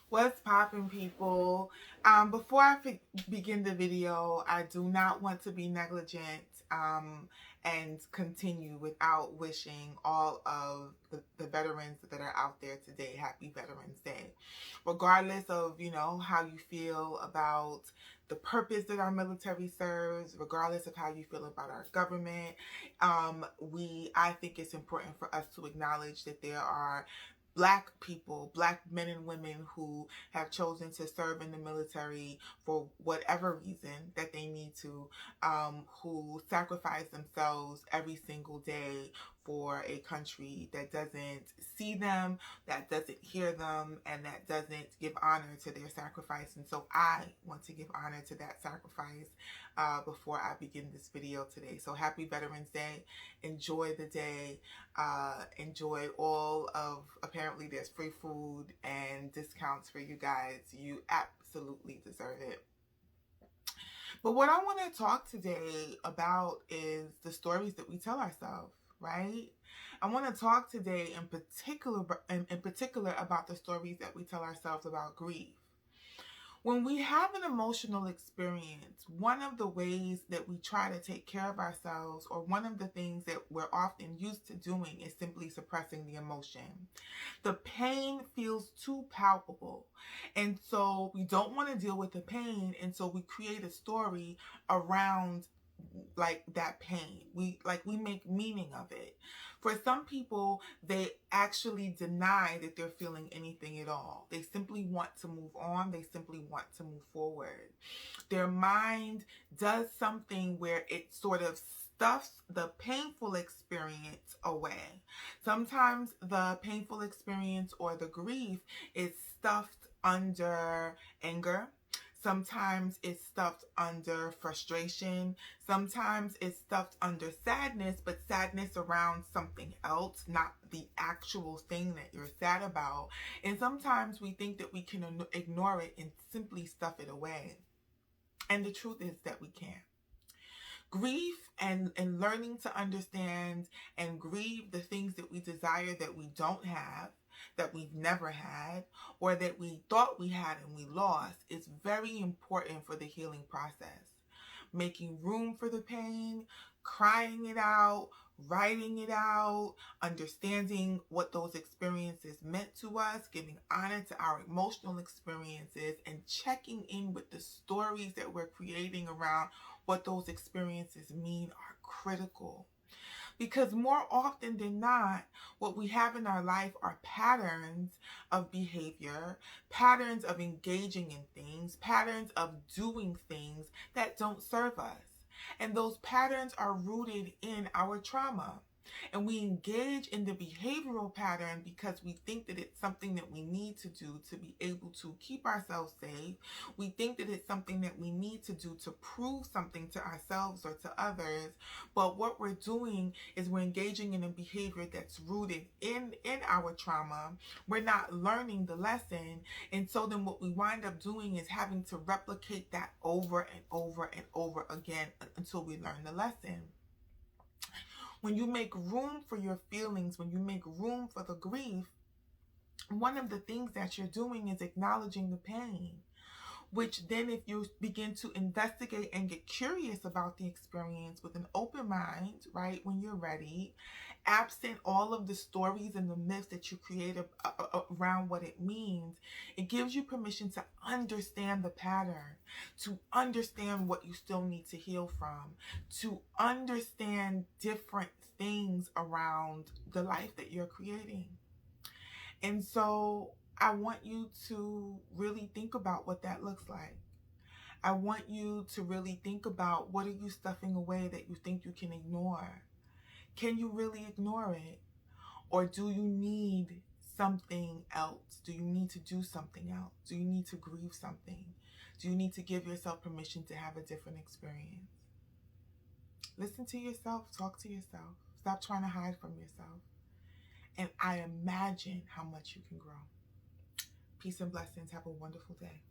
What's poppin', people? Before I begin the video, I do not want to be negligent and continue without wishing all of the veterans that are out there today happy Veterans Day. Regardless of, how you feel about the purpose that our military serves, regardless of how you feel about our government, I think it's important for us to acknowledge that there are Black people, Black men and women who have chosen to serve in the military for whatever reason that they need to, who sacrifice themselves every single day for a country that doesn't see them, that doesn't hear them, and that doesn't give honor to their sacrifice. And so I want to give honor to that sacrifice before I begin this video today. So happy Veterans Day. Enjoy the day. Enjoy all of, apparently there's free food and discounts for you guys. You absolutely deserve it. But what I want to talk today about is the stories that we tell ourselves, right? I want to talk today in particular about the stories that we tell ourselves about grief. When we have an emotional experience, one of the ways that we try to take care of ourselves, or one of the things that we're often used to doing, is simply suppressing the emotion. The pain feels too palpable, and so we don't want to deal with the pain, and so we create a story around that pain. We make meaning of it. For some people, they actually deny that they're feeling anything at all. They simply want to move on. They simply want to move forward. Their mind does something where it sort of stuffs the painful experience away. Sometimes the painful experience or the grief is stuffed under anger. Sometimes it's stuffed under frustration. Sometimes it's stuffed under sadness, but sadness around something else, not the actual thing that you're sad about. And sometimes we think that we can ignore it and simply stuff it away. And the truth is that we can't. Grief and learning to understand and grieve the things that we desire that we don't have, that we've never had, or that we thought we had and we lost, is very important for the healing process. Making room for the pain, crying it out, writing it out, understanding what those experiences meant to us, giving honor to our emotional experiences, and checking in with the stories that we're creating around what those experiences mean are critical. Because more often than not, what we have in our life are patterns of behavior, patterns of engaging in things, patterns of doing things that don't serve us. And those patterns are rooted in our trauma. And we engage in the behavioral pattern because we think that it's something that we need to do to be able to keep ourselves safe. We think that it's something that we need to do to prove something to ourselves or to others. But what we're doing is we're engaging in a behavior that's rooted in our trauma. We're not learning the lesson. And so then what we wind up doing is having to replicate that over and over and over again until we learn the lesson. When you make room for your feelings, when you make room for the grief, one of the things that you're doing is acknowledging the pain, which then, if you begin to investigate and get curious about the experience with an open mind, right, when you're ready, absent all of the stories and the myths that you create around what it means, it gives you permission to understand the pattern, to understand what you still need to heal from, to understand different things around the life that you're creating. And so I want you to really think about what that looks like. I want you to really think about, what are you stuffing away that you think you can ignore? Can you really ignore it? Or do you need something else? Do you need to do something else? Do you need to grieve something? Do you need to give yourself permission to have a different experience? Listen to yourself, talk to yourself. Stop trying to hide from yourself. And I imagine how much you can grow. Peace and blessings. Have a wonderful day.